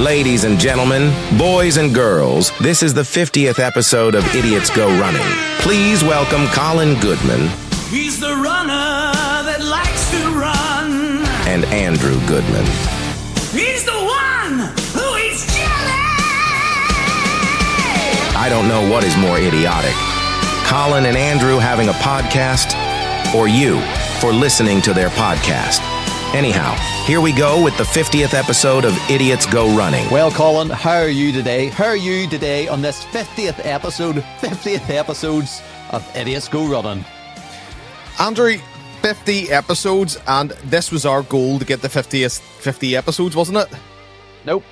Ladies and gentlemen, boys and girls, this is the 50th episode of Idiots Go Running. Please welcome Colin Goodman. He's the runner that likes to run. And Andrew Goodman. He's the one who eats jelly. I don't know what is more idiotic. Colin and Andrew having a podcast, or you for listening to their podcast. Anyhow, here we go with the 50th episode of Idiots Go Running. Well, Colin, how are you today? How are you today on this 50th episodes of Idiots Go Running? Andrew, 50 episodes, and this was our goal to get the 50 episodes, wasn't it? Nope.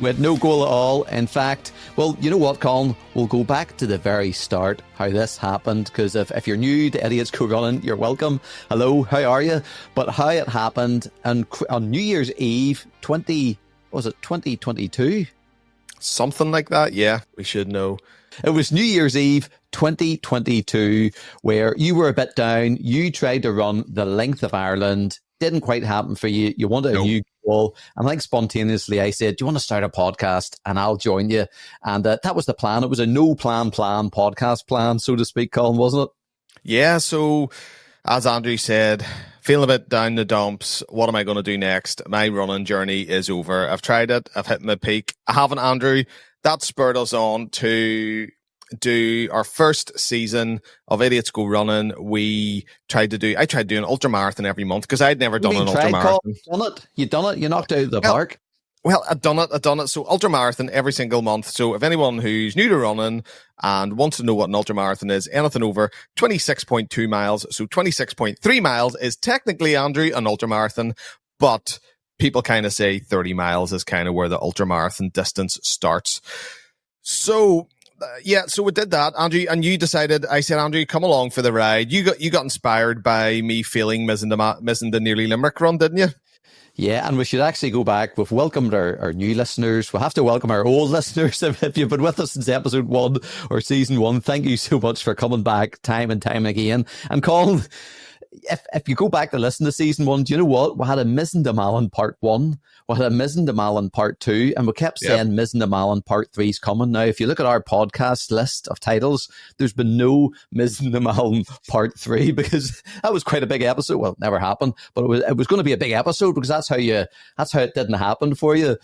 We had no goal at all. In fact, well, you know what, Colin? We'll go back to the very start, how this happened, because if you're new to Idiots Go Running, you're welcome. Hello, how are you? But how it happened on New Year's Eve, 2022? Something like that, yeah, we should know. It was New Year's Eve 2022, where you were a bit down. You tried to run the length of Ireland. Didn't quite happen for you. You wanted a new goal. And like spontaneously, I said, do you want to start a podcast? And I'll join you. And that was the plan. It was a no plan podcast plan, so to speak, Colin, wasn't it? Yeah, so as Andrew said, feeling a bit down the dumps. What am I going to do next? My running journey is over. I've tried it. I've hit my peak. I haven't, Andrew. That spurred us on to do our first season of Idiots Go Running. I tried doing an ultramarathon every month because I'd never done an ultramarathon. You done it. You knocked it out of the park. Well, I've done it. So ultramarathon every single month. So if anyone who's new to running and wants to know what an ultramarathon is, anything over 26.2 miles. So 26.3 miles is technically, Andrew, an ultramarathon, but people kind of say 30 miles is kind of where the ultramarathon distance starts. So so we did that, Andrew, and you decided. I said, Andrew, come along for the ride. You got inspired by me feeling missing the nearly Limerick run, didn't you? Yeah, and we should actually go back. We've welcomed our new listeners. We'll have to welcome our old listeners. If you've been with us since episode 1 or season 1, thank you so much for coming back time and time again. And Colin, if you go back to listen to season 1, do you know what? We had a Missing the Malin part 1. We had a Missing the Malin part 2, and we kept saying Missing the Malin part 3 is coming. Now, if you look at our podcast list of titles, there's been no Missing the Malin part 3 because that was quite a big episode. Well, it never happened, but it was going to be a big episode because that's how it didn't happen for you.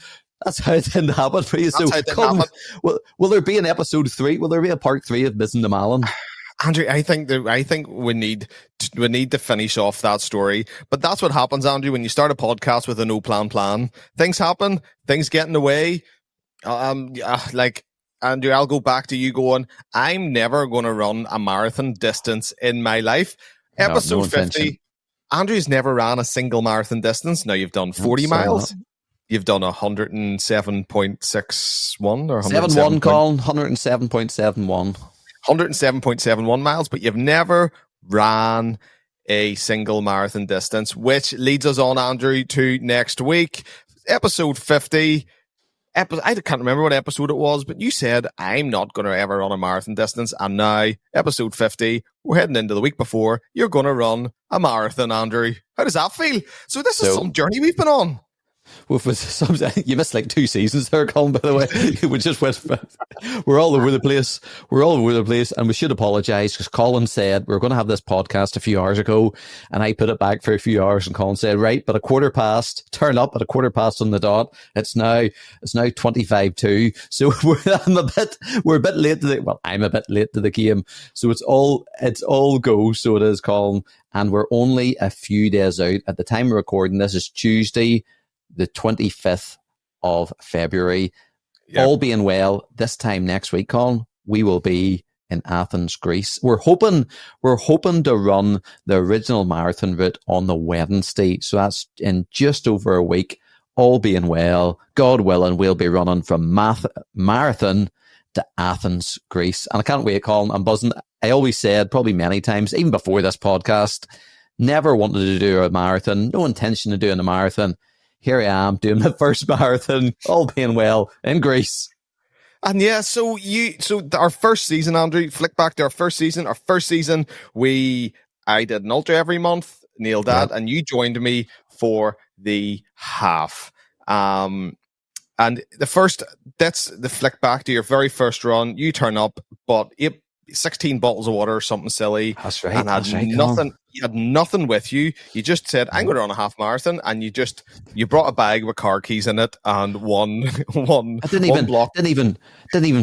That's how it didn't happen for you. So, will there be an episode 3? Will there be a part 3 of Missing the Malin? Andrew, I think we need to finish off that story. But that's what happens, Andrew, when you start a podcast with a no plan. Things happen, things get in the way. Like, Andrew, I'll go back to you going, I'm never going to run a marathon distance in my life. Episode 50, Andrew's never ran a single marathon distance. Now you've done 40 miles. You've done 107.61 or 71, Colin, 107.71. 107.71 miles, but you've never ran a single marathon distance, which leads us on, Andrew, to next week, episode 50. I can't remember what episode it was, but you said, I'm not going to ever run a marathon distance. And now, episode 50, we're heading into the week before, you're going to run a marathon, Andrew. How does that feel? So this is some journey we've been on. You missed like 2 seasons there, Colin, by the way. We just went, we're all over the place. And we should apologize because Colin said we were going to have this podcast a few hours ago, and I put it back for a few hours, and Colin said, right, but turn up at a quarter past on the dot. It's now 25-2. So we're a bit late I'm a bit late to the game. So it's all go. So it is, Colin. And we're only a few days out. At the time of recording, this is Tuesday, the 25th of February. Yep. All being well, this time next week, Colin, we will be in Athens, Greece. We're hoping to run the original marathon route on the Wednesday. So that's in just over a week. All being well, God willing, we'll be running from Marathon to Athens, Greece. And I can't wait, Colin. I'm buzzing. I always said, probably many times, even before this podcast, never wanted to do a marathon, no intention of doing a marathon. Here I am doing the first marathon, all being well, in Greece. And yeah, so our first season, Andrew, flick back to our first season. I did an ultra every month, nailed that, and you joined me for the half. And that's the flick back to your very first run. You turn up, but 16 bottles of water or something silly. That's right. And That's right, nothing. You had nothing with you. You just said, "I'm going to run a half marathon," and you brought a bag with car keys in it and one I didn't block. even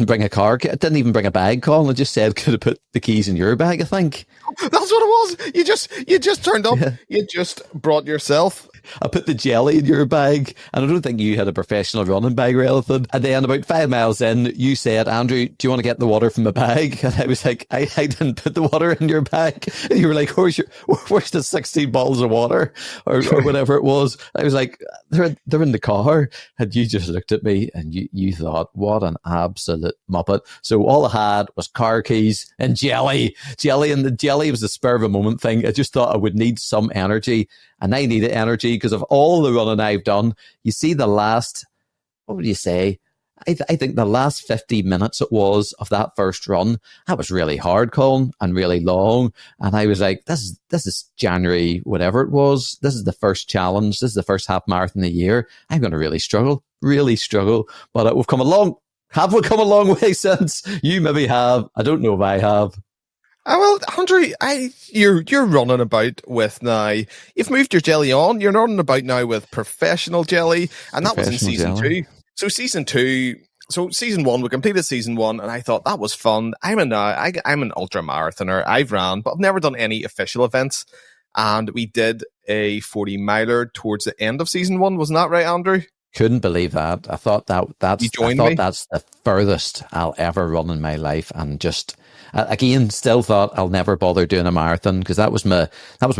bring a car. I didn't even bring a bag, Colin. I just said, could have put the keys in your bag, I think. That's what it was. You just turned up. Yeah. You just brought yourself. I put the jelly in your bag, and I don't think you had a professional running bag or anything. And then about 5 miles in, you said, "Andrew, do you want to get the water from the bag?" And I was like, I didn't put the water in your bag. And you were like, where's the 16 bottles of water or whatever it was? I was like, they're in the car. And you just looked at me and you thought, what an absolute muppet. So all I had was car keys and jelly. And the jelly was a spur of a moment thing. I just thought I would need some energy. And I needed energy because of all the running I've done. You see the last, what would you say? I think the last 50 minutes it was of that first run, that was really hard, Colin, and really long. And I was like, this is January, whatever it was. This is the first challenge. This is the first half marathon of the year. I'm going to really struggle. But we've come a long, have we come a long way since? You maybe have. I don't know if I have. Well, Andrew, you're running about with now. You've moved your jelly on. You're running about now with professional jelly, and that was in season 2. So season 1, we completed season 1, and I thought that was fun. I'm an ultra marathoner. I've ran, but I've never done any official events. And we did a 40 miler towards the end of season 1. Wasn't that right, Andrew? Couldn't believe that. I thought that's the furthest I'll ever run in my life, and just. Again, still thought I'll never bother doing a marathon because that was my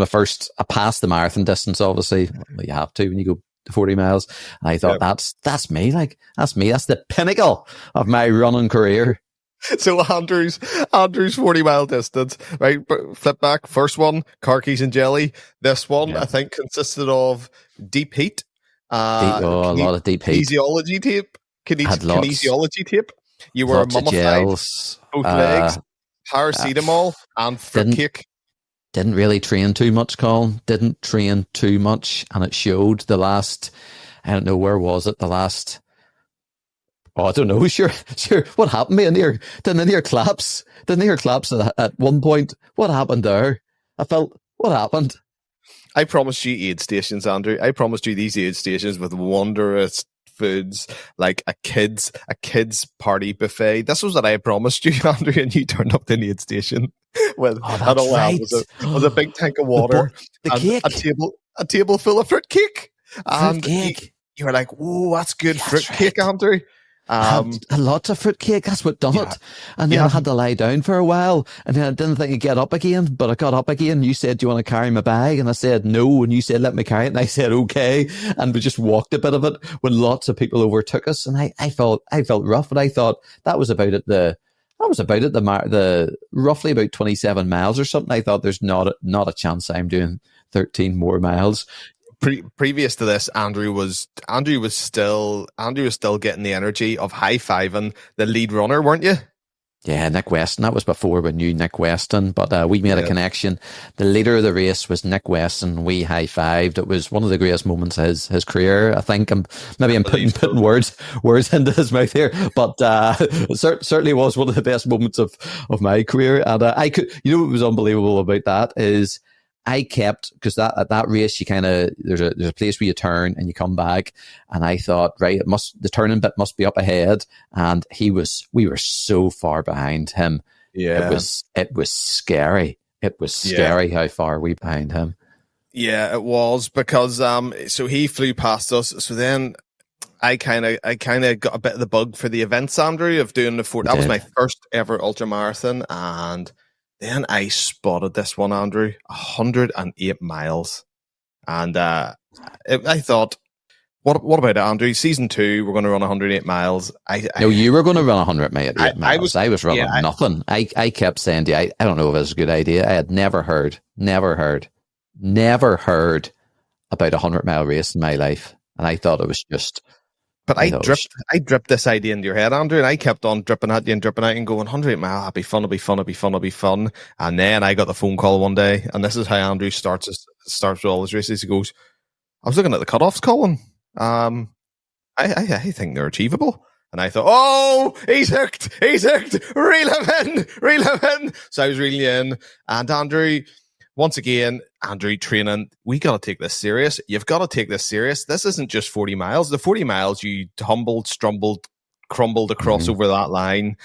first. I passed the marathon distance, obviously. Well, you have to when you go 40 miles. And I thought that's me. Like that's me. That's the pinnacle of my running career. So Andrew's 40-mile distance, right? Flip back. First one, car keys and jelly. This one, I think, consisted of deep heat. A lot of deep heat. Kinesiology tape. Kinesiology tape. You were mummified. Both legs. Paracetamol and fruitcake. Didn't really train too much, Colin. Didn't train too much, and it showed the last. I don't know, where was it? The last. Oh, I don't know. Sure. What happened? Didn't the ear collapse? Didn't the ear collapse at one point? What happened there? What happened? I promised you aid stations, Andrew. I promised you these aid stations with wondrous foods, like a kids party buffet. This was what I promised you, Andrew, and you turned up to the aid station with that all right. was a big tank of water, the cake, a table full of fruit cake, and cake. You were like, "Oh, that's good fruit cake, Andrew." A lot of fruitcake, that's what done it. And then I had to lie down for a while, and then I didn't think I'd get up again, but I got up again. You said, "Do you want to carry my bag?" And I said, "No." And you said, "Let me carry it." And I said, "Okay." And we just walked a bit of it when lots of people overtook us. And I felt rough, and I thought that was about it. The roughly about 27 miles or something. I thought there's not a chance I'm doing 13 more miles. Previous to this, Andrew was still getting the energy of high-fiving the lead runner, weren't you? Yeah, Nick Weston. That was before we knew Nick Weston, but we made a connection. The leader of the race was Nick Weston. We high-fived. It was one of the greatest moments of his career. I think I'm putting words into his mouth here, but it certainly was one of the best moments of my career. And what was unbelievable about that is I kept, because at that race, you kind of, there's a place where you turn and you come back. And I thought, right, the turning bit must be up ahead. And we were so far behind him. Yeah. It was scary. It was scary how far we behind him. Yeah, it was, because, so he flew past us. So then I kind of got a bit of the bug for the events, Andrew, of doing the 40. That was my first ever ultra marathon. And then I spotted this one, Andrew, 108 miles. And I thought, what about it, Andrew? Season 2, we're going to run 108 miles. No, you were going to run 108 miles. I was running nothing. I kept saying to you, I don't know if it was a good idea. I had never heard about a 100-mile race in my life. And I thought it was just... But I dripped this idea into your head, Andrew, and I kept on dripping at you and going, 108 mile, it'll be fun. And then I got the phone call one day, and this is how Andrew starts with all his races. He goes, "I was looking at the cutoffs, Colin. I think they're achievable. And I thought, oh, he's hooked, reel him in. So I was reeling in. And Andrew, once again, training, we got to take this serious. You've got to take this serious. This isn't just 40 miles. The 40 miles you tumbled, strumbled, crumbled across over that line,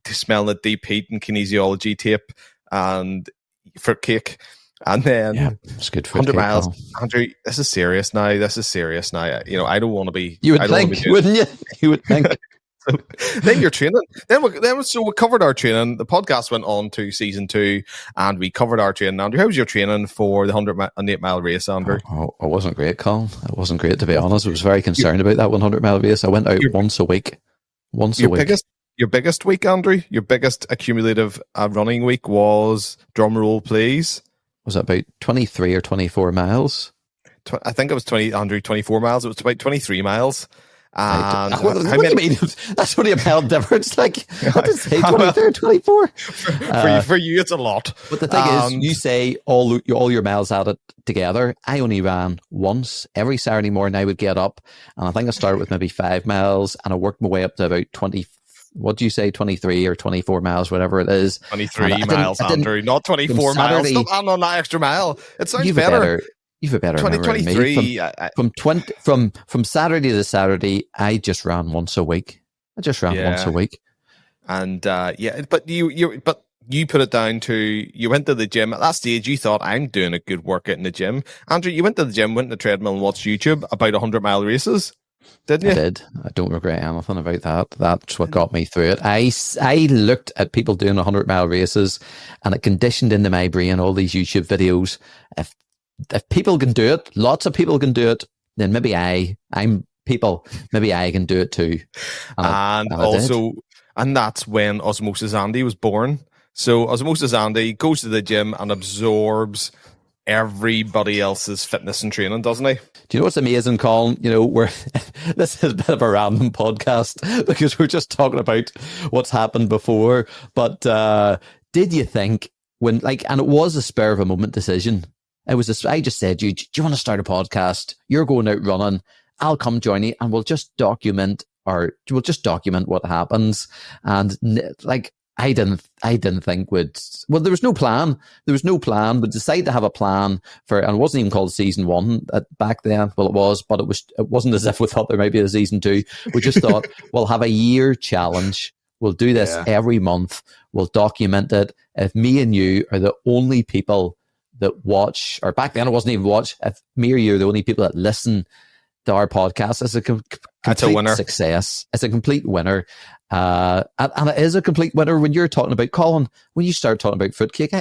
smelling the deep heat and kinesiology tape and fruitcake. And then it's good for 100 miles. Andrew, this is serious now. You know, I don't want to be. You would think, wouldn't you? You would think. So then you're training. So we covered our training. The podcast went on to season 2, and we covered our training. Andrew, how was your training for the 108 mile race, Andrew? Oh, it wasn't great, Colin. It wasn't great, to be honest. I was very concerned about that 100 mile race. I went out once a week. Your biggest week, Andrew. Your biggest accumulative running week was, drum roll, please. Was it about 23 or 24 miles? I think it was 24 miles. It was about 23 miles. And what do you mean? That's only a mile difference. Like, I didn't say 23 or 24. For you, it's a lot. But the thing is, you say all your miles added together. I only ran once. Every Saturday morning I would get up, and I think I started with maybe 5 miles, and I worked my way up to about 20. What do you say, 23 or 24 miles, whatever it is? 23 miles, Andrew, not 24 miles. Stop adding on that extra mile. It sounds better. You've a better 2023. From Saturday to Saturday, I just ran once a week. And but you put it down to, you went to the gym. At that stage, you thought, I'm doing a good workout in the gym. Andrew, you went to the gym, went to the treadmill and watched YouTube about 100 mile races. Didn't you? I did. I don't regret anything about that. That's what got me through it. I looked at people doing 100 mile races, and it conditioned into my brain all these YouTube videos. If people can do it, lots of people can do it, then maybe maybe I can do it too. And that's when Osmosis Andy was born. So Osmosis Andy goes to the gym and absorbs everybody else's fitness and training, doesn't he? Do you know what's amazing, Colin? You know, this is a bit of a random podcast because we're just talking about what's happened before. But did you think and it was a spur of a moment decision. I just said, do you want to start a podcast? You're going out running. I'll come join you, and we'll just document what happens. And I didn't think there was no plan. But decided to have a plan and it wasn't even called season 1 back then. Well, it was, but it wasn't as if we thought there might be a season 2. We just thought we'll have a year challenge. We'll do this every month. We'll document it. If me and you are the only people that watch, or back then it wasn't even watch, if me or you are the only people that listen to our podcast, it's a complete success. It's a complete winner. And it is a complete winner when you're talking about, Colin, when you start talking about fruitcake,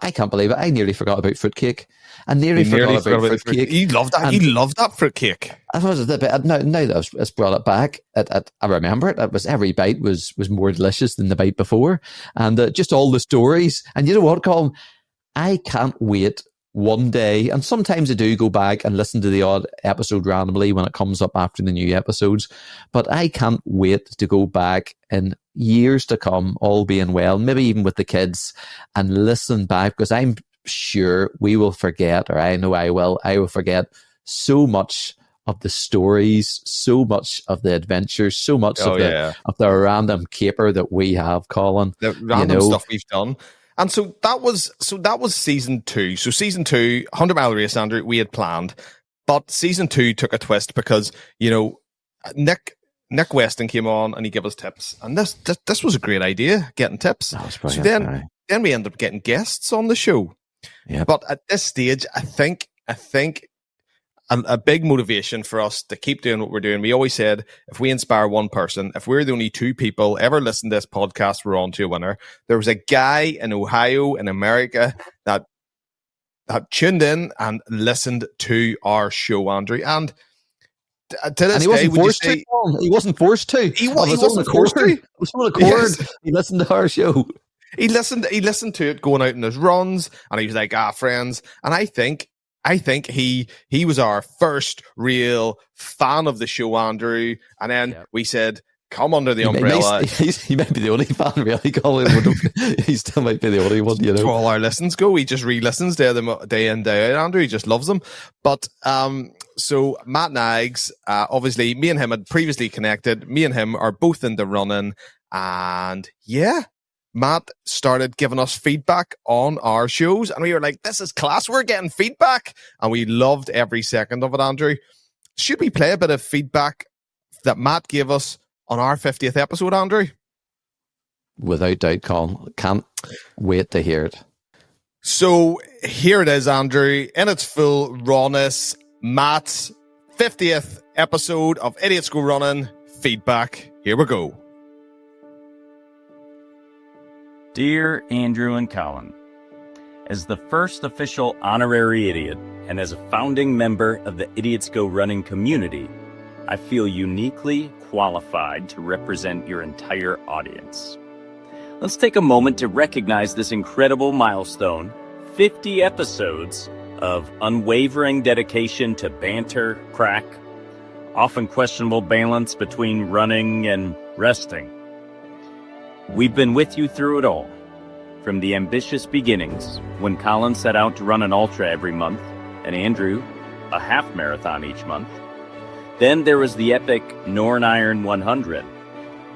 I can't believe it. I nearly forgot about fruitcake. I nearly forgot about fruitcake. You loved that. You loved that fruitcake. I thought it was a bit, now that it's brought it back, I remember it. It was, every bite was more delicious than the bite before. And just all the stories. And you know what, Colin? I can't wait one day, and sometimes I do go back and listen to the odd episode randomly when it comes up after the new episodes, but I can't wait to go back in years to come, all being well, maybe even with the kids, and listen back, because I'm sure we will forget, or I know I will forget so much of the stories, so much of the adventures, so much of the random caper that we have, Colin. The random stuff we've done. And so that was season 2. So season 2, 100 mile race, Andrew, we had planned, but season 2 took a twist because, Nick Weston came on and he gave us tips, and this was a great idea, getting tips. That was brilliant. So then we ended up getting guests on the show. Yep. But at this stage, I think a big motivation for us to keep doing what we're doing. We always said, if we inspire one person, if we're the only 2 people ever listen to this podcast, we're on to a winner. There was a guy in Ohio, in America, that tuned in and listened to our show, Andrew. And to this day, he wasn't forced to. He wasn't forced to. It was on a cord. Yes. He listened to our show. He listened to it going out in his runs, and he was like, friends. And I think he was our first real fan of the show, Andrew. And then we said, come under the umbrella. He might be the only fan, really, Colin. He still might be the only one, To all our listens go. He just re-listens day in, day out, Andrew. He just loves them. But So Matt Nags, obviously, me and him had previously connected. Me and him are both into running. And yeah, Matt started giving us feedback on our shows. And we were like, this is class. We're getting feedback. And we loved every second of it, Andrew. Should we play a bit of feedback that Matt gave us on our 50th episode, Andrew? Without doubt, Colin. Can't wait to hear it. So here it is, Andrew, in its full rawness. Matt's 50th episode of Idiots Go Running feedback. Here we go. Dear Andrew and Colin, as the first official honorary idiot and as a founding member of the Idiots Go Running community, I feel uniquely qualified to represent your entire audience. Let's take a moment to recognize this incredible milestone, 50 episodes of unwavering dedication to banter, crack, often questionable balance between running and resting. We've been with you through it all, from the ambitious beginnings when Colin set out to run an ultra every month and Andrew a half marathon each month. Then there was the epic Northern Iron 100.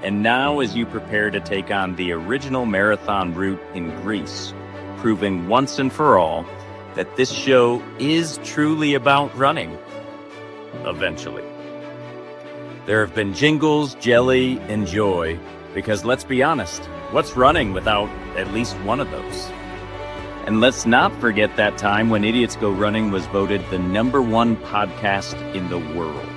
And now as you prepare to take on the original marathon route in Greece, proving once and for all that this show is truly about running. Eventually. There have been jingles, jelly, and joy, because let's be honest, what's running without at least one of those? And let's not forget that time when Idiots Go Running was voted the #1 podcast in the world.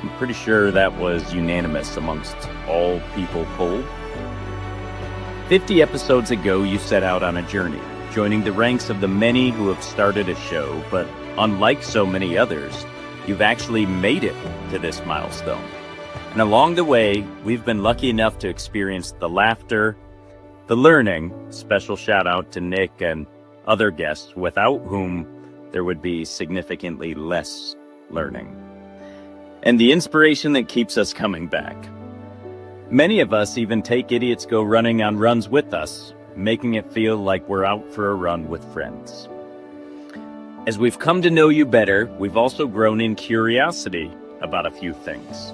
I'm pretty sure that was unanimous amongst all people polled. 50 episodes ago, you set out on a journey, joining the ranks of the many who have started a show, but unlike so many others, you've actually made it to this milestone. And along the way, we've been lucky enough to experience the laughter, the learning, special shout out to Nick and other guests, without whom there would be significantly less learning, and the inspiration that keeps us coming back. Many of us even take Idiots Go Running on runs with us, making it feel like we're out for a run with friends. As we've come to know you better, we've also grown in curiosity about a few things.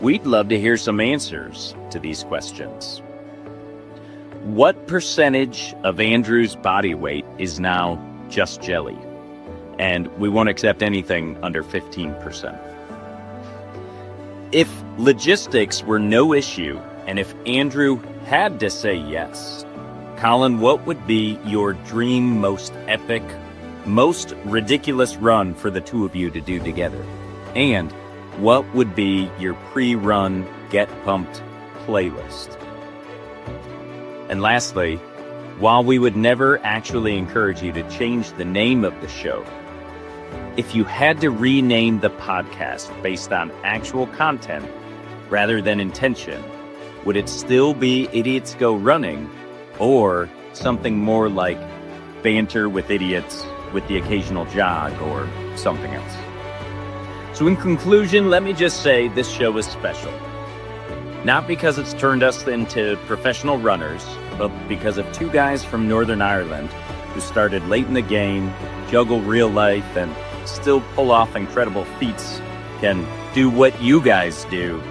We'd love to hear some answers to these questions. What percentage of Andrew's body weight is now just jelly? And we won't accept anything under 15%. If logistics were no issue, and if Andrew had to say yes, Colin, what would be your dream, most epic, most ridiculous run for the two of you to do together? And what would be your pre-run Get Pumped playlist? And lastly, while we would never actually encourage you to change the name of the show, if you had to rename the podcast based on actual content rather than intention, would it still be Idiots Go Running, or something more like Banter with Idiots with the occasional jog, or something else? So in conclusion, let me just say this show is special. Not because it's turned us into professional runners, but because of two guys from Northern Ireland who started late in the game, juggle real life, and still pull off incredible feats, can do what you guys do.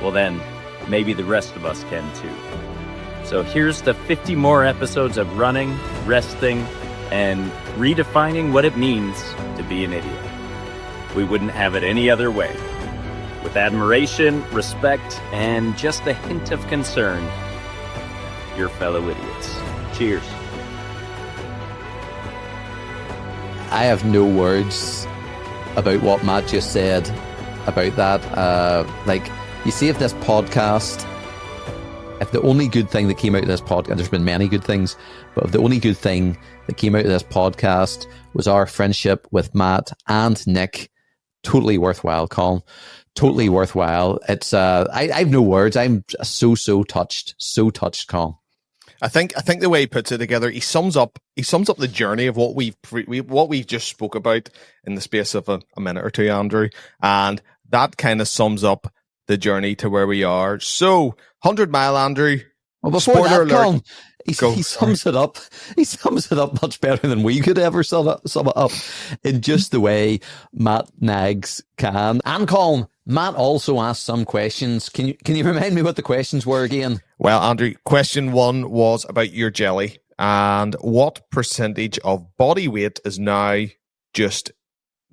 Well then, maybe the rest of us can too. So here's to 50 more episodes of running, resting, and redefining what it means to be an idiot. We wouldn't have it any other way. With admiration, respect, and just a hint of concern, your fellow idiots. Cheers. I have no words about what Matt just said about that. You see, if this podcast, if the only good thing that came out of this podcast, there's been many good things, but if the only good thing that came out of this podcast was our friendship with Matt and Nick, totally worthwhile, Colin. Totally worthwhile. It's I have no words. I'm so touched, Colin. I think the way he puts it together, he sums up the journey of what we've just spoke about in the space of a minute or two, Andrew, and that kind of sums up the journey to where we are. So 100 mile, Andrew, Well, before Spoiler that, alert. Colin, Go. he sums it up. He sums it up much better than we could ever sum it up in just the way Matt Nags can. And Colin, Matt also asked some questions. Can you remind me what the questions were again? Well, Andrew, question 1 was about your jelly and what percentage of body weight is now just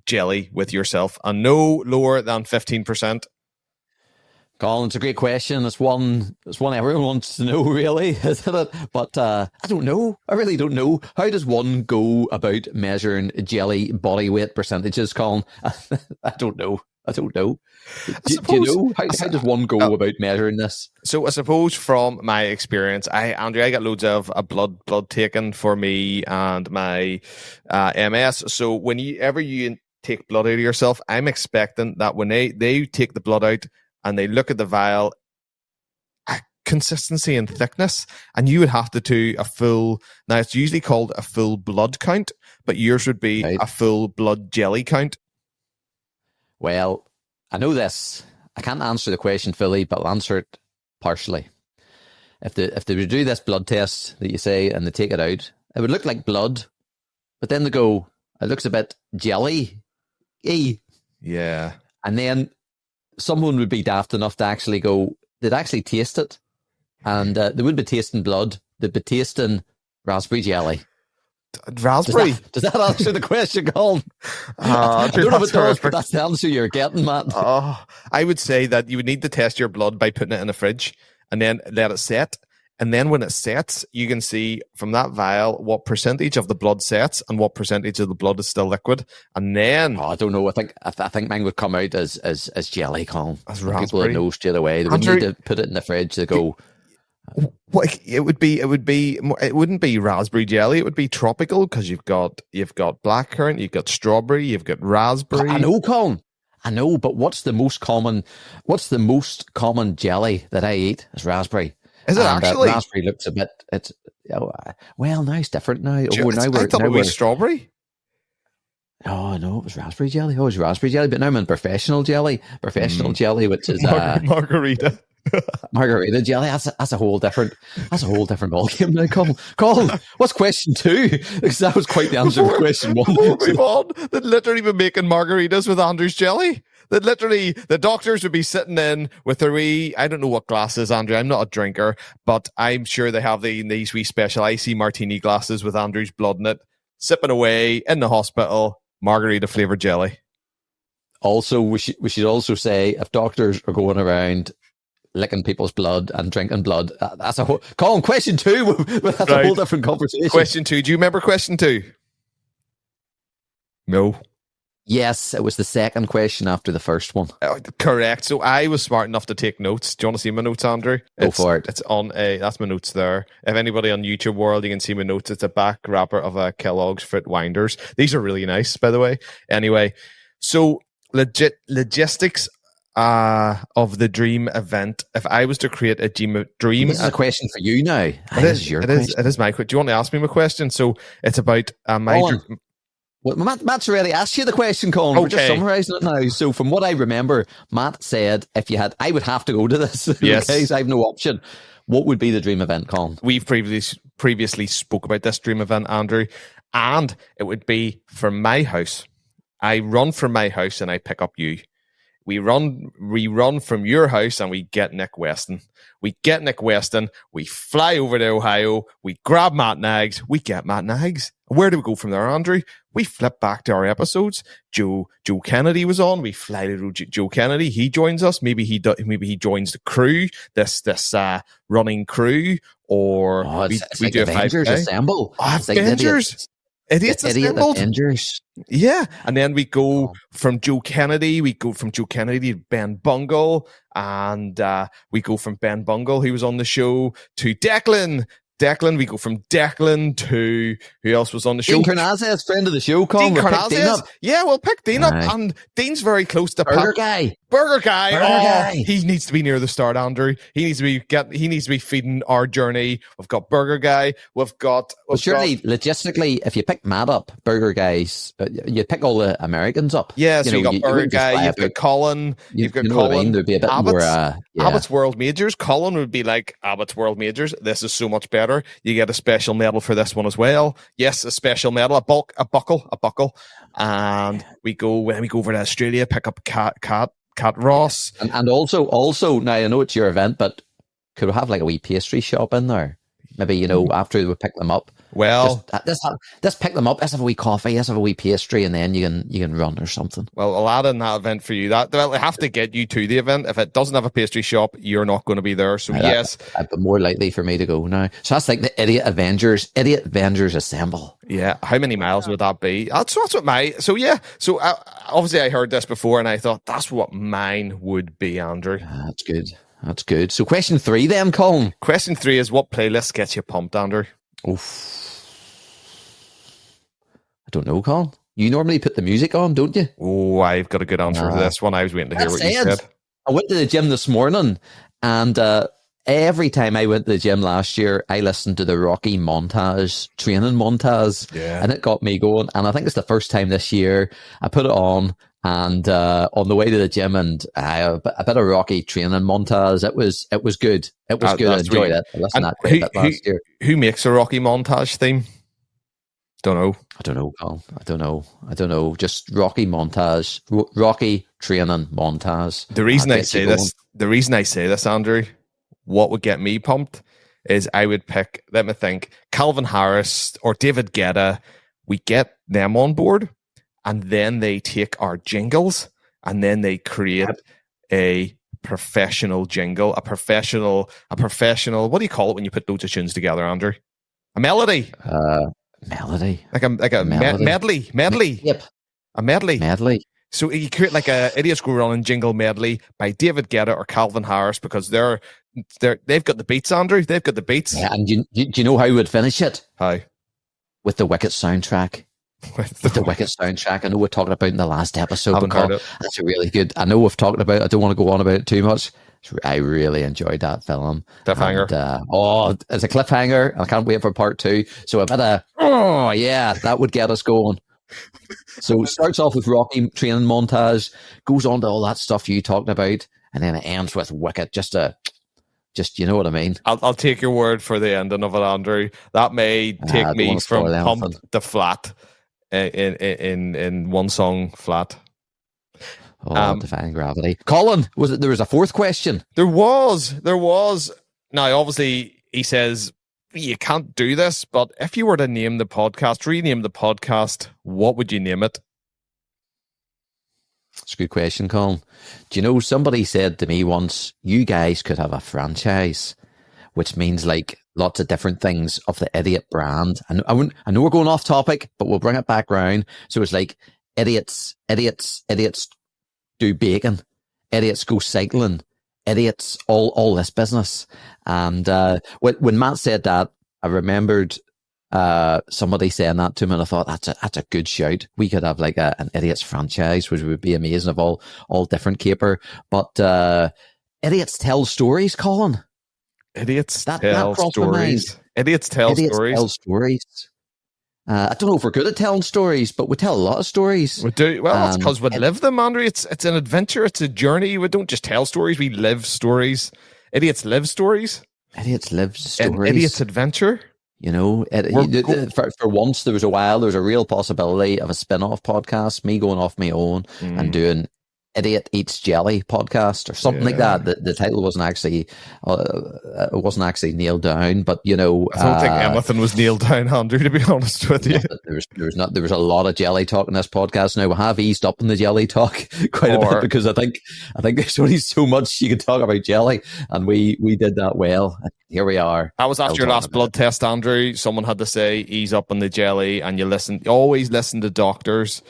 jelly with yourself, and no lower than 15%. Colin, it's a great question. It's one everyone wants to know, really, isn't it? But I don't know. I really don't know. How does one go about measuring jelly body weight percentages, Colin? I don't know. Do you know? How does one go about measuring this? So I suppose from my experience, Andrew, I got loads of blood taken for me and my MS. So whenever you take blood out of yourself, I'm expecting that when they take the blood out and they look at the vial, consistency and thickness, and you would have to do a full, now it's usually called a full blood count, but yours would be a full blood jelly count. Well, I know this. I can't answer the question fully, but I'll answer it partially. If they would do this blood test that you say and they take it out, it would look like blood, but then they go, it looks a bit jelly-y. Yeah. And then someone would be daft enough to actually go, they'd actually taste it. And they wouldn't be tasting blood. They'd be tasting raspberry jelly. Raspberry? Does that answer the question, Colin? I don't know if it does, but that's the answer you're getting, Matt. I would say that you would need to test your blood by putting it in a fridge and then let it set. And then when it sets, you can see from that vial what percentage of the blood sets and what percentage of the blood is still liquid. And then I don't know. I think mine would come out as jelly, Colin. As raspberry. People would know straight away. They wouldn't need to put it in the fridge to go. Well, it wouldn't be raspberry jelly. It would be tropical because you've got blackcurrant, you've got strawberry, you've got raspberry. I know, Colin. I know, but what's the most common jelly that I eat is raspberry. Is it actually? Raspberry looks a bit. It's well, now it's different now. I thought it was strawberry. Oh no, it was raspberry jelly. Oh, it was raspberry jelly, but now I'm in professional jelly, jelly, which is margarita. Margarita jelly. That's a whole different ballgame now. Colin, what's question 2? Because that was quite the answer to question 1. Before we move on, they'd literally be making margaritas with Andrew's jelly. That literally, the doctors would be sitting in with their I don't know what glasses, Andrew. I'm not a drinker, but I'm sure they have these wee special icy martini glasses with Andrew's blood in it, sipping away in the hospital, margarita flavored jelly. Also, we should also say, if doctors are going around licking people's blood and drinking blood, that's a whole... Colin, question 2, that's right. A whole different conversation. Question 2, do you remember question 2? No. Yes, it was the second question after the first one. Correct. So I was smart enough to take notes. Do you want to see my notes, Andrew? Go for it. It's on that's my notes there. If anybody on YouTube world, you can see my notes. It's a back wrapper of a Kellogg's Fruit Winders. These are really nice, by the way. Anyway, so logistics of the dream event. If I was to create a dream, this is a question for you now. It is my question. Do you want to ask me my question? So it's about my. Well, Matt's already asked you the question, Colin. Okay. We're just summarising it now. So from what I remember, Matt said, I would have to go to this. Yes. Okay, so I have no option. What would be the dream event, Colin? We've previously spoke about this dream event, Andrew, and it would be from my house. I run from my house and I pick up you. We run from your house and we get Nick Weston. We fly over to Ohio, we grab Matt Nags, we get Matt Nags. Where do we go from there, Andrew? We flip back to our episodes. Joe Kennedy was on. We fly to Joe Kennedy. He joins us. Maybe he joins the crew, this running crew, or we do a Avengers assemble. Avengers. Idiots assembled. Avengers. Yeah. And then we go from Joe Kennedy. To Ben Bungle. And we go from Ben Bungle, who was on the show, to Declan. We go from Declan to who else was on the show? Dean Carnazes, friend of the show, Colin. Dean Carnazes. Yeah, we'll pick Dean up. And Dean's very close to Burger Burger Guy. Burger Guy. He needs to be near the start, Andrew. He needs to be feeding our journey. We've got Burger Guy. We've got. Well, surely, logistically, if you pick Matt up, Burger Guys, you pick all the Americans up. Yeah, so you got Burger Guy, you've got Colin, you've got Colin. What I mean? There'd be a bit more. Abbott's World Majors. Colin would be like Abbott's World Majors. This is so much better. You get a special medal for this one as well. Yes, a special medal, a buckle. And we go over to Australia, pick up Cat Ross. And also, now I know it's your event, but could we have like a wee pastry shop in there? Maybe, after we pick them up. Well, let's pick them up. Let's have a wee coffee. Let's have a wee pastry, and then you can run or something. Well, I'll add in that event for you. They'll have to get you to the event. If it doesn't have a pastry shop, you're not going to be there. So yes, that'd be more likely for me to go now. So that's like the Idiot Avengers assemble. Yeah, how many miles would that be? That's what my. So yeah, so obviously I heard this before, and I thought that's what mine would be, Andrew. That's good. That's good. So question 3 then, Colin. Question 3 is, what playlist gets you pumped, Andrew? Oof. I don't know, Colin. You normally put the music on, don't you? Oh, I've got a good answer to this one. I was waiting to hear what you said. I went to the gym this morning, and every time I went to the gym last year, I listened to the Rocky training montage, and it got me going. And I think it's the first time this year I put it on, and on the way to the gym, and a bit of Rocky training montage. It was good. It was good. I enjoyed it. I listened to that quite a bit last year. Who makes a Rocky montage theme? Don't know. I don't know, Colin. I don't know. Just Rocky montage. Rocky training montage. The reason I say this, Andrew, what would get me pumped is I would pick, let me think, Calvin Harris or David Guetta. We get them on board, and then they take our jingles, and then they create a professional jingle, a professional. What do you call it when you put loads of tunes together, Andrew? A melody. Melody. Like a medley. Yep. A medley. Medley. So you create like a Idiots Go Running jingle medley by David Guetta or Calvin Harris, because they've got the beats, Andrew. They've got the beats. Yeah, and do you know how we would finish it? How? With the Wicked soundtrack. With the Wicked soundtrack. I know we're talking about in the last episode. That's a really good. I know we've talked about it. I don't want to go on about it too much. I really enjoyed that film. Cliffhanger. And, it's a cliffhanger. I can't wait for part 2. So a bit of, that would get us going. So it starts off with Rocky training montage, goes on to all that stuff you talked about, and then it ends with Wicked. Just you know what I mean? I'll take your word for the ending of it, Andrew. That may take me from pumped to flat in one song flat. Defying gravity. Colin, there was a 4th question? There was. Now, obviously, he says you can't do this, but if you were to rename the podcast, what would you name it? That's a good question, Colin. Do you know, somebody said to me once, you guys could have a franchise, which means like lots of different things of the Idiot brand. And I know we're going off topic, but we'll bring it back round. So it's like idiots do bacon, idiots go cycling, idiots all this business. And when Matt said that, I remembered somebody saying that to me, and I thought that's a good shout. We could have like an idiots franchise, which would be amazing, of all different caper. But idiots tell stories, Colin. Idiots tell stories. Idiots tell stories. I don't know if we're good at telling stories, but we tell a lot of stories. We do. Well, that's because we live them, Andrew. It's an adventure. It's a journey. We don't just tell stories. We live stories. Idiots live stories. Idiots live stories. An idiot's adventure. You know, for once, there was a real possibility of a spin-off podcast, me going off my own and doing Idiot Eats Jelly podcast or something like that. The title wasn't actually nailed down, but you know, I don't think anything was nailed down, Andrew, to be honest with you. There was a lot of jelly talk in this podcast. Now we have eased up in the jelly talk quite a bit, because I think there's only so much you can talk about jelly, and we did that well. Here we are. That was after your last blood test, Andrew. Someone had to say ease up on the jelly, and you always listen to doctors.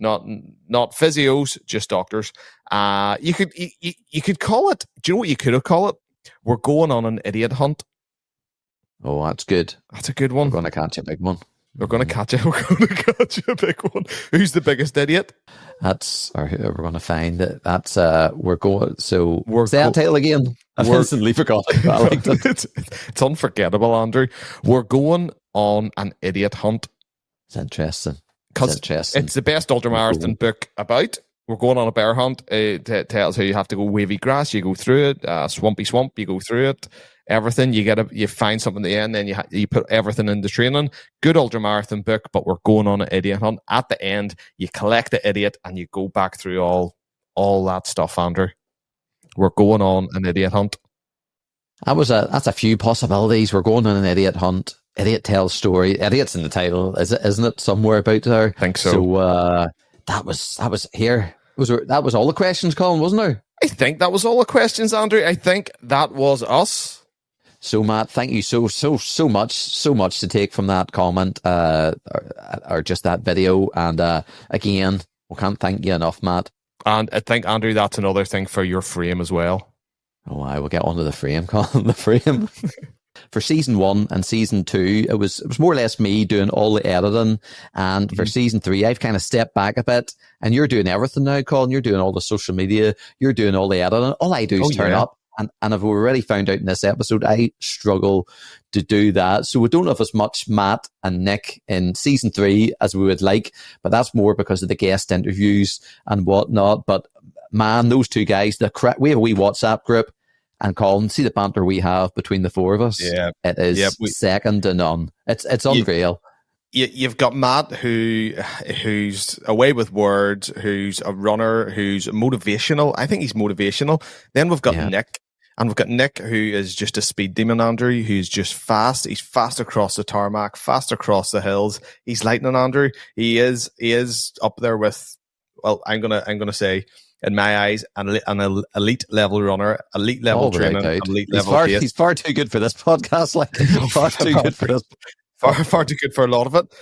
Not physios, just doctors. You could call it. Do you know what you could have called it? We're going on an idiot hunt. Oh, that's good. That's a good one. We're going to catch a big one. We're going to catch you. We're going to catch you a big one. Who's the biggest idiot? That's, or we're going to find it. That's, we're going, so, We're say that title again. I've instantly forgotten. I liked it. It's unforgettable, Andrew. We're going on an idiot hunt. It's interesting. Because interesting. it's the best ultramarathon book about. We're going on a bear hunt. It tells how you have to go wavy grass. You go through it. Swampy swamp. You go through it. Everything. You find something at the end. Then you put everything into training. Good ultramarathon book. But we're going on an idiot hunt. At the end, you collect the idiot and you go back through all that stuff, Andrew. We're going on an idiot hunt. That's a few possibilities. We're going on an idiot hunt. Idiot tells story. Idiot's in the title, isn't it? Somewhere about there. I think so. So that was here. That was all the questions, Colin, wasn't there? I think that was all the questions, Andrew. I think that was us. So, Matt, thank you so much to take from that comment or just that video. And again, we can't thank you enough, Matt. And I think, Andrew, that's another thing for your frame as well. Oh, I will get onto the frame, Colin. The frame. For season 1 and season 2, it was more or less me doing all the editing. And for season 3, I've kind of stepped back a bit. And you're doing everything now, Colin. You're doing all the social media. You're doing all the editing. All I do is turn up. And I've already found out in this episode, I struggle to do that. So we don't have as much Matt and Nick in season 3 as we would like. But that's more because of the guest interviews and whatnot. But man, those two guys, we have a wee WhatsApp group. And Colin, see the banter we have between the four of us? Yeah. It is second to none. It's unreal. You've got Matt, who's away with words, who's a runner, who's motivational. I think he's motivational. Then we've got Nick. And we've got Nick, who is just a speed demon, Andrew, who's just fast. He's fast across the tarmac, fast across the hills. He's lightning, Andrew. He is up there with, well, I'm gonna say, in my eyes, an elite level runner, elite level training, elite level pace. He's far too good for this podcast. Like far too good for this. Far too good for a lot of it.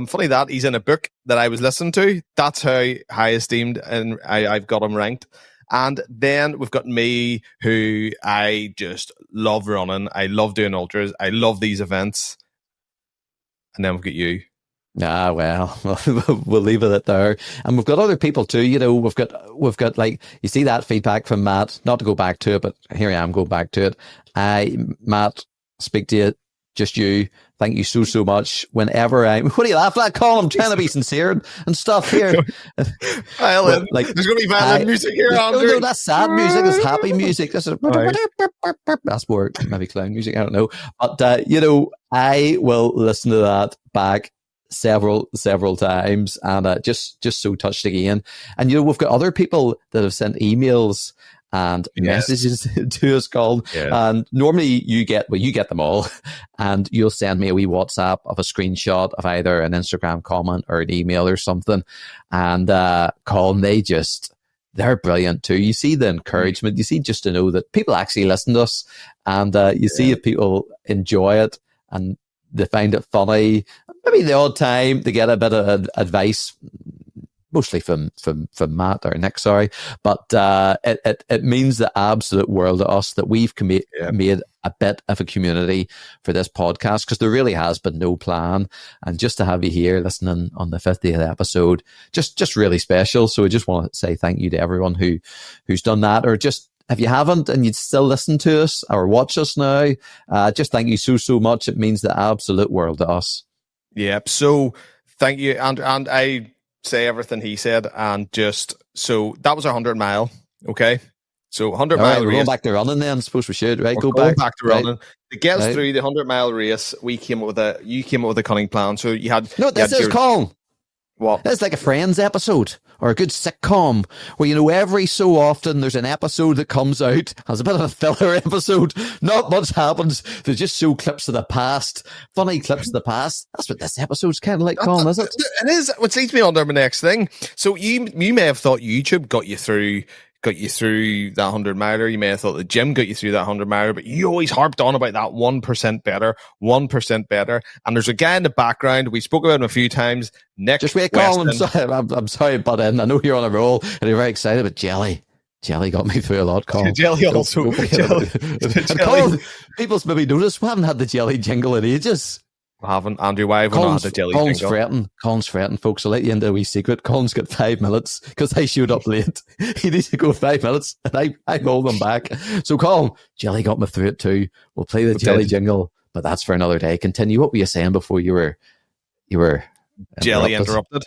Funny that he's in a book that I was listening to. That's how high esteemed and I've got him ranked. And then we've got me, who I just love running. I love doing ultras. I love these events. And then we've got you. Ah, well, we'll leave it at there. And we've got other people too. You know, we've got like, you see that feedback from Matt, not to go back to it, but here I am going back to it. Matt, speak to you, just you. Thank you so much. Whenever what are you laughing at, Colin? I'm trying to be sincere and stuff here. Violin. Like, there's going to be violin music here, Andrew. No, that's sad music. It's happy music. This is, that's more maybe clown music. I don't know. But, you know, I will listen to that back several times and just so touched again. And, you know, we've got other people that have sent emails and messages to us, Colin. And normally you get them all, and you'll send me a wee WhatsApp of a screenshot of either an Instagram comment or an email or something. And Colin, they're brilliant too. You see the encouragement. You see just to know that people actually listen to us, and you see if people enjoy it and they find it funny. Maybe the odd time they get a bit of advice, mostly from Matt or Nick, sorry. But it means the absolute world to us that we've made a bit of a community for this podcast, because there really has been no plan. And just to have you here listening on the 50th episode, just really special. So I just want to say thank you to everyone who's done that, or just, if you haven't and you'd still listen to us or watch us now, just thank you so much. It means the absolute world to us. Yep. So thank you. And I say everything he said, and just, so that was our 100-mile. Okay. So 100-mile race. We're going back to running then. I suppose we should, right? We're going back to running. To get us through the 100-mile race, you came up with a cunning plan. So you had... No, this is Colin. What? It's like a Friends episode or a good sitcom where, you know, every so often there's an episode that comes out as a bit of a filler episode. Not much happens. They just show clips of the past, funny clips of the past. That's what this episode's kind of like, Colin, is it? It is, which leads me on to my next thing. So you may have thought YouTube got you through that 100-miler. You may have thought the gym got you through that 100-miler, but you always harped on about that 1% better. And there's a guy in the background, we spoke about him a few times, Nick. Just wait, Colin, I'm sorry, but I know you're on a roll and you're very excited, but Jelly got me through a lot, Colin. Jelly also. Colin, people's maybe noticed we haven't had the Jelly jingle in ages. I haven't. Andrew, why have we not had a jelly jingle? Colin's fretting, folks. I'll let you into a wee secret. Colin's got 5 minutes because I showed up late. He needs to go 5 minutes, and I hold him back. So, Colin, Jelly got me through it too. We'll play the Jelly jingle, but that's for another day. Continue. What were you saying before you were Jelly interrupted?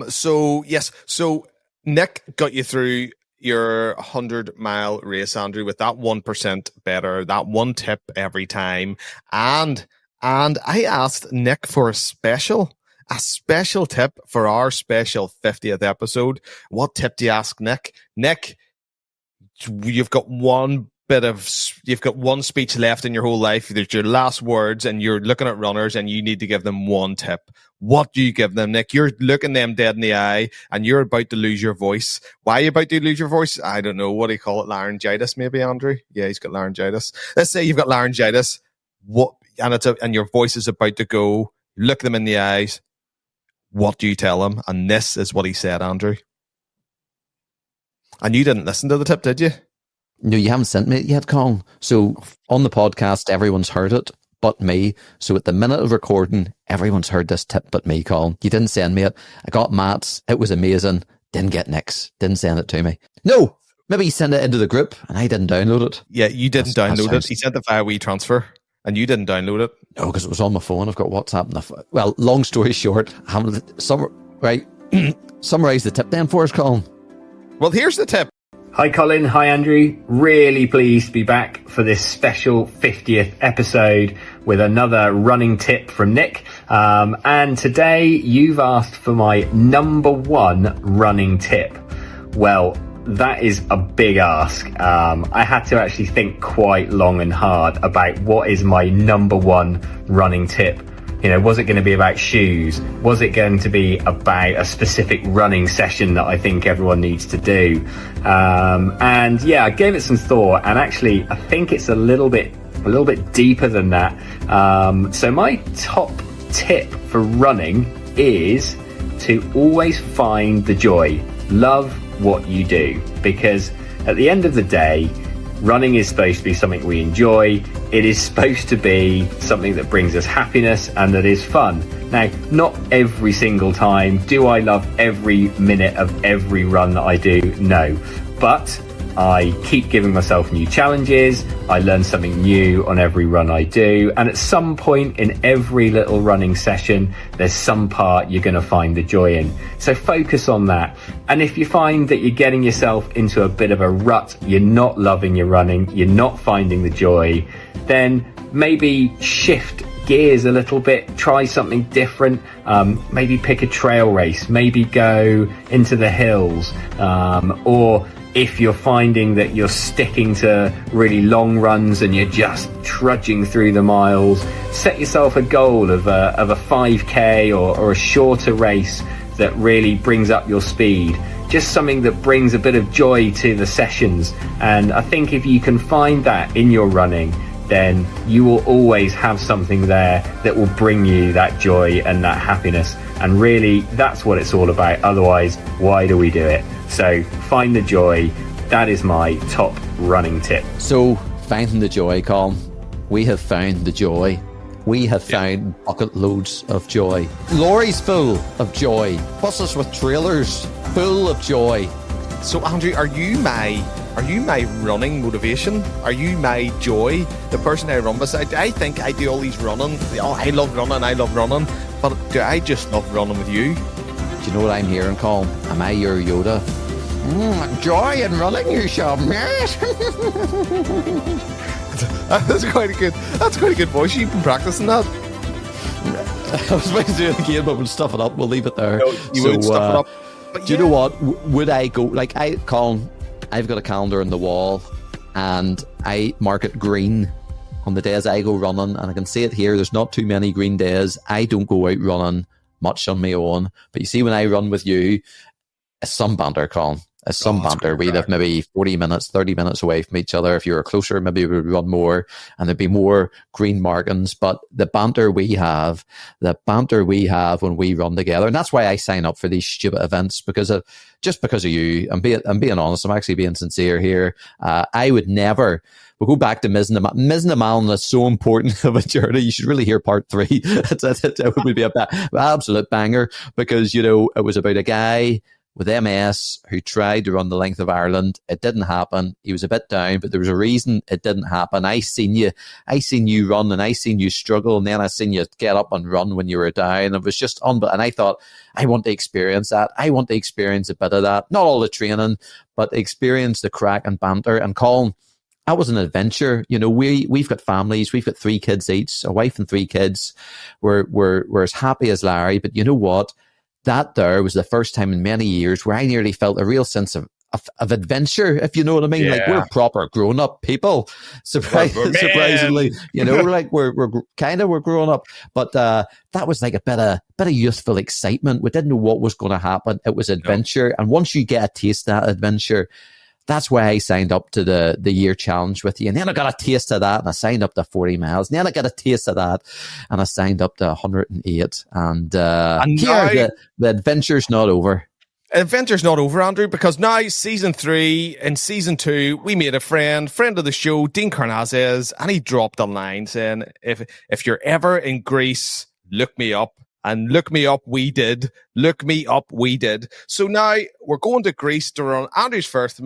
So yes, so Nick got you through your 100-mile race, Andrew, with that 1% better, that one tip every time, and I asked Nick for a special tip for our special 50th episode. What tip do you ask Nick? Nick, you've got one speech left in your whole life. There's your last words, and you're looking at runners, and you need to give them one tip. What do you give them, Nick? You're looking them dead in the eye, and you're about to lose your voice. Why are you about to lose your voice? I don't know. What do you call it? Laryngitis, maybe, Andrew? Yeah, he's got laryngitis. Let's say you've got laryngitis. And your voice is about to go. Look them in the eyes. What do you tell him? And this is what he said, Andrew. And you didn't listen to the tip, did you? No, you haven't sent me it yet, Colin. So on the podcast, everyone's heard it but me. So at the minute of recording, everyone's heard this tip but me, Colin. You didn't send me it. I got Matt's. It was amazing. Didn't get Nick's. Didn't send it to me. No, maybe he sent it into the group and I didn't download it. Yeah, you didn't download it. He sent it via WeTransfer and you didn't download it. No, because it was on my phone. I've got WhatsApp. Well, long story short, summarize the tip then for us, Colin. Well, here's the tip. Hi Colin, hi Andrew. Really pleased to be back for this special 50th episode with another running tip from Nick. And today you've asked for my number one running tip. Well, that is a big ask. I had to actually think quite long and hard about what is my number one running tip. You know, was it going to be about shoes? Was it going to be about a specific running session that I think everyone needs to do? And yeah, I gave it some thought, and actually I think it's a little bit deeper than that. So my top tip for running is to always find the joy. Love what you do, because at the end of the day, running is supposed to be something we enjoy. It is supposed to be something that brings us happiness and that is fun. Now, not every single time do I love every minute of every run that I do, no. But I keep giving myself new challenges. I learn something new on every run I do. And at some point in every little running session, there's some part you're going to find the joy in. So focus on that. And if you find that you're getting yourself into a bit of a rut, you're not loving your running, you're not finding the joy, then maybe shift gears a little bit, try something different, maybe pick a trail race, maybe go into the hills, or if you're finding that you're sticking to really long runs and you're just trudging through the miles, set yourself a goal of a 5K or a shorter race that really brings up your speed. Just something that brings a bit of joy to the sessions. And I think if you can find that in your running, then you will always have something there that will bring you that joy and that happiness. And really, that's what it's all about. Otherwise, why do we do it? So find the joy. That is my top running tip. So finding the joy, Colin. We have found the joy. We have found bucket loads of joy. Lorries full of joy. Buses with trailers full of joy. So Andrew, are you my running motivation? Are you my joy? The person I run beside? I think I do all these running. Oh, I love running. But do I just love running with you? Do you know what I'm hearing, Colin? Am I your Yoda? Joy in running, you shall miss. That's quite a good voice. You've been practicing that. I was about to do it again, but we'll stuff it up. We'll leave it there. No, you would stuff it up. But do you know what? Would I go Colin? I've got a calendar on the wall, and I mark it green on the days I go running, and I can see it here. There's not too many green days. I don't go out running much on my own, but you see, when I run with you, it's some banter, Colin. As some that's banter, great we live crack. maybe 40 minutes, 30 minutes away from each other. If you were closer, maybe we would run more and there'd be more green markings. But the banter we have when we run together, and that's why I sign up for these stupid events, just because of you. I'm being honest. I'm actually being sincere here. I would never. We'll go back to missing the man. That's so important of a journey. You should really hear part 3. It would be an absolute banger, because, you know, it was about a guy with MS who tried to run the length of Ireland. It didn't happen. He was a bit down, but there was a reason it didn't happen. I seen you run, and I seen you struggle, and then I seen you get up and run when you were down. It was just and I thought, I want to experience that. I want to experience a bit of that. Not all the training, but experience the crack and banter. And Colin, that was an adventure. You know, we've got families. We've got 3 kids each, a wife and 3 kids. We're as happy as Larry. But you know what? That there was the first time in many years where I nearly felt a real sense of adventure, if you know what I mean. Yeah. Like, we're proper grown up people, surprisingly, you know, like we're grown up, but that was like a bit of youthful excitement. We didn't know what was going to happen. It was adventure. No. And once you get a taste of that adventure, that's why I signed up to the year challenge with you. And then I got a taste of that, and I signed up to 40 miles. And then I got a taste of that, and I signed up to 108. And here, the adventure's not over. Adventure's not over, Andrew, because now season 3 and season 2, we made a friend of the show, Dean Carnazes, and he dropped a line saying, if you're ever in Greece, look me up. And look me up, we did. Look me up, we did. So now we're going to Greece to run Andrew's first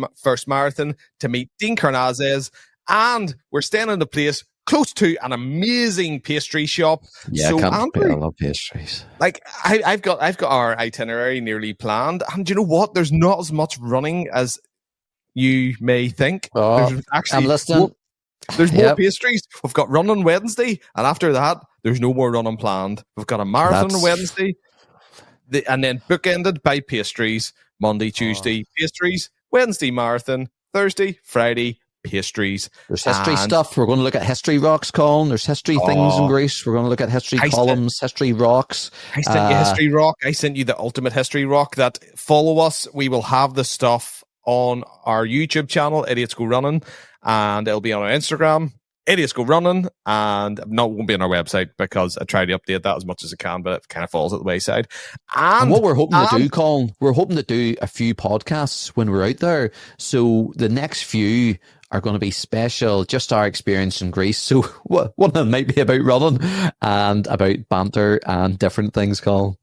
marathon, to meet Dean Carnazes, and we're staying in a place close to an amazing pastry shop. Yeah, so Andrew, I love pastries. Like, I've got our itinerary nearly planned, and you know what? There's not as much running as you may think. Oh, I'm listening. There's more pastries. We've got run on Wednesday, and after that, there's no more running planned. We've got a marathon on Wednesday, and then bookended by pastries. Monday, Tuesday, pastries. Wednesday, marathon. Thursday, Friday, pastries. There's history stuff. We're going to look at history rocks, Colin. There's history things in Greece. We're going to look at history columns, history rocks. I sent you history rock. I sent you the ultimate history rock. That follow us. We will have the stuff on our YouTube channel, Idiots Go Running, and it'll be on our Instagram, Idiots Go Running, and won't be on our website because I try to update that as much as I can, but it kind of falls at the wayside. And what we're hoping to do, Colin, we're hoping to do a few podcasts when we're out there. So the next few are going to be special, just our experience in Greece. So one of them might be about running and about banter and different things, Colin.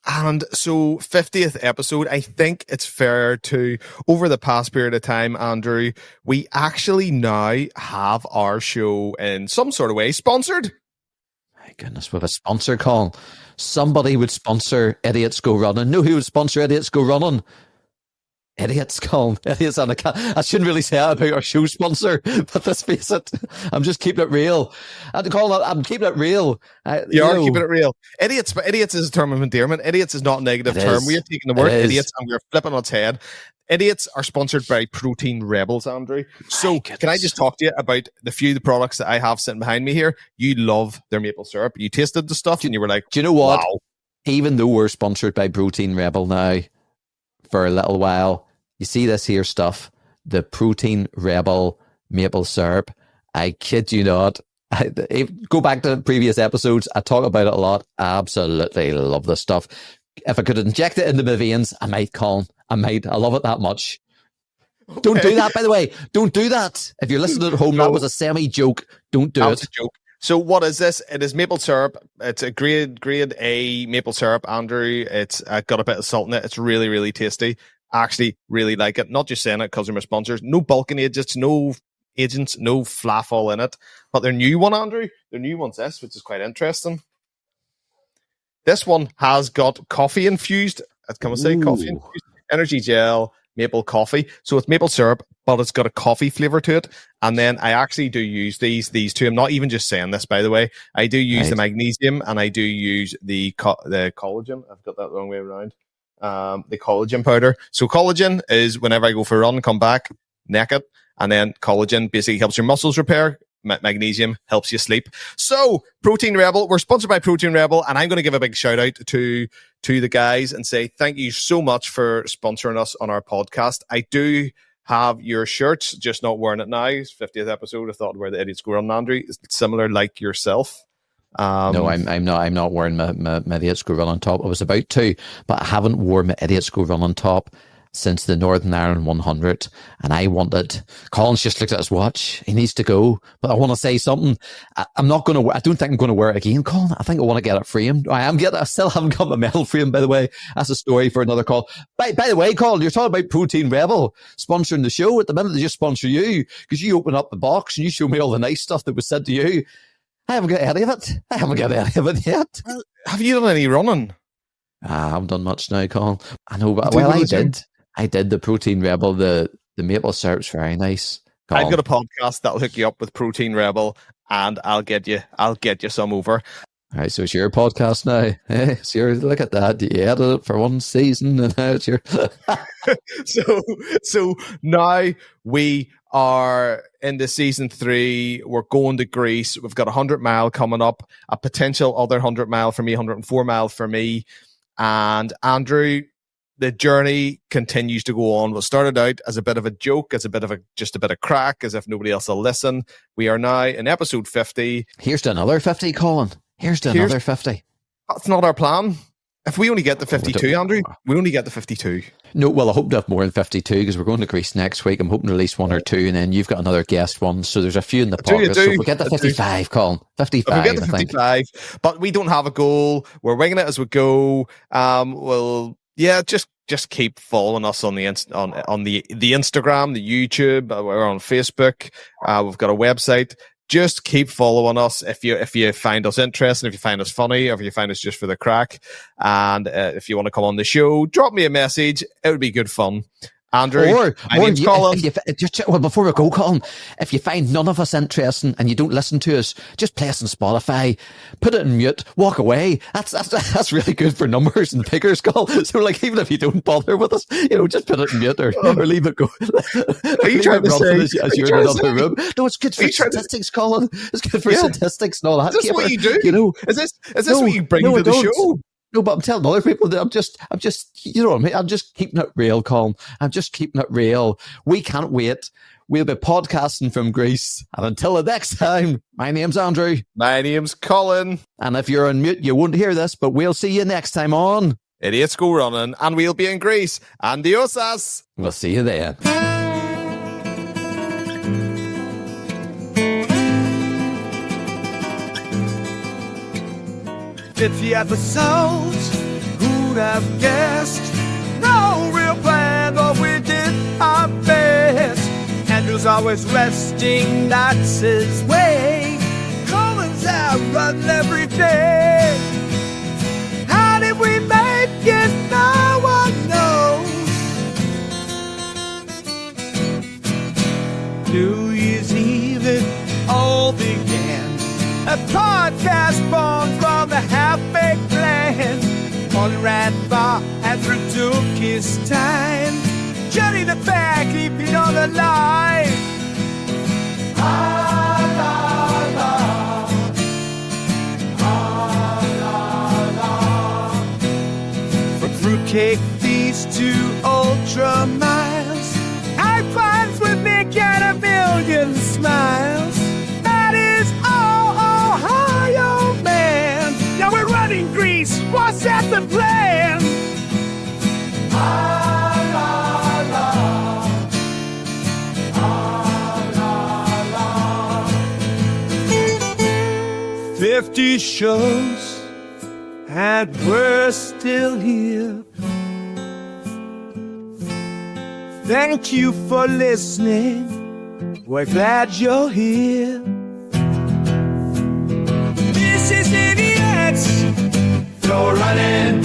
And so 50th episode, I think it's fair to, over the past period of time, Andrew, we actually now have our show in some sort of way sponsored. My goodness, with a sponsor, Colin. Somebody would sponsor Idiots Go Running. Know who would sponsor Idiots Go Running? Idiots, Colin. Idiots. And I shouldn't really say that about our show sponsor, but let's face it, I'm just keeping it real. Colin, I'm keeping it real. You are keeping it real. Idiots, but idiots is a term of endearment. Idiots is not a negative term. We are taking the word idiots and we're flipping on its head. Idiots are sponsored by Protein Rebels, Andrew. So can I just talk to you about the products that I have sitting behind me here? You love their maple syrup. You tasted the stuff and you were like, do you know what? Wow. Even though we're sponsored by Protein Rebel now for a little while, you see this here stuff, the Protein Rebel maple syrup. I kid you not. Go back to previous episodes. I talk about it a lot. I absolutely love this stuff. If I could inject it into my veins, I might, Colin. I might. I love it that much. Okay. Don't do that, by the way. Don't do that. If you're listening at home, that was a semi-joke. Don't do it. That was a joke. So what is this? It is maple syrup. It's a grade A maple syrup, Andrew. It's got a bit of salt in it. It's really, really tasty. I actually really like it. Not just saying it because they're my sponsors. No bulking agents, no flaff all in it. But their new one, Andrew, their new one's this, which is quite interesting. This one has got coffee infused. Can I say coffee infused? Energy gel, maple coffee. So it's maple syrup, but it's got a coffee flavor to it. And then I actually do use these two. I'm not even just saying this, by the way. I do use the magnesium and I do use the collagen. I've got that the wrong way around. The collagen powder. So collagen is whenever I go for a run, come back naked, and then collagen basically helps your muscles repair. magnesium helps you sleep. So Protein Rebel, we're sponsored by Protein Rebel, and I'm going to give a big shout out to the guys and say thank you so much for sponsoring us on our podcast. I do have your shirts, just not wearing it now. It's 50th episode. I thought I'd wear the Idiot's Go Running, Andrew. It's similar like yourself. No, I'm not wearing my Idiot's Go Running top. I was about to, but I haven't worn my Idiot's Go Running top since the Northern Ireland 100, and I wanted. Colin's just looked at his watch. He needs to go, but I want to say something. I don't think I'm going to wear it again, Colin. I think I want to get it framed. I still haven't got my medal framed, by the way. That's a story for another call. By the way, Colin, you're talking about Protein Rebel sponsoring the show. At the minute, they just sponsor you because you open up the box and you show me all the nice stuff that was said to you. I haven't got any of it. I haven't got any of it yet. Well, have you done any running? I haven't done much now, Colin. I know, but I did. I did the Protein Rebel. The maple syrup's very nice. Colin. I've got a podcast that'll hook you up with Protein Rebel, and I'll get you some over. All right, so it's your podcast now. So look at that. You edited it for one season, and now it's your. So now we are into season 3. We're going to Greece. We've got 100 mile coming up, a potential other 100 mile for me, 104 mile for me, and Andrew. The journey continues to go on. What started out as a bit of a joke, as just a bit of crack, as if nobody else will listen. We are now in episode 50. Here's to another 50, Colin. Here's to another 50. That's not our plan. If we only get the 52, Andrew, we only get the 52. No, well, I hope to have more than 52 because we're going to Greece next week. I'm hoping to release one or two, and then you've got another guest one. So there's a few in the pocket. So if we get the 55, Colin. 55, if we get the 55, but we don't have a goal. We're winging it as we go. Yeah, just keep following us on the Instagram, the YouTube. We're on Facebook. We've got a website. Just keep following us if you find us interesting, if you find us funny, or if you find us just for the crack. And if you want to come on the show, drop me a message. It would be good fun. Andrew, Colin. Well, before we go, Colin, if you find none of us interesting and you don't listen to us, just play us on Spotify, put it in mute, walk away. That's really good for numbers and figures, Colin. So, like, even if you don't bother with us, just put it in mute or leave it go. Are you trying to say as you're in another room? No, it's good for statistics, Colin. It's good for statistics and all that. Is this what you do? Is this what you bring to the show? No, but I'm telling other people that I'm just, you know what I mean? I'm just keeping it real, Colin. I'm just keeping it real. We can't wait. We'll be podcasting from Greece. And until the next time, my name's Andrew. My name's Colin. And if you're on mute, you won't hear this, but we'll see you next time on Idiots Go Running, and we'll be in Greece. Adiosas. We'll see you then. 50 episodes, who'd have guessed? No real plan, but we did our best. Andrew's always resting, that's his way. Colin's out running every day. How did we make it? No one knows. New Year's Eve, it all began. A podcast born from a half-baked plan. On ran far, Andrew took his time. Johnny the fair, keeping on the line. Ah, la, la. Ah, la, la. From fruitcake feast to ultra miles, high fives with Nick and a million smiles. That is all, Ohio man. Now we're running Greece. What's that the plan? Ah, la, la. Ah, la, la. 50 shows, and we're still here. Thank you for listening. We're glad you're here. This is Idiots Go Running.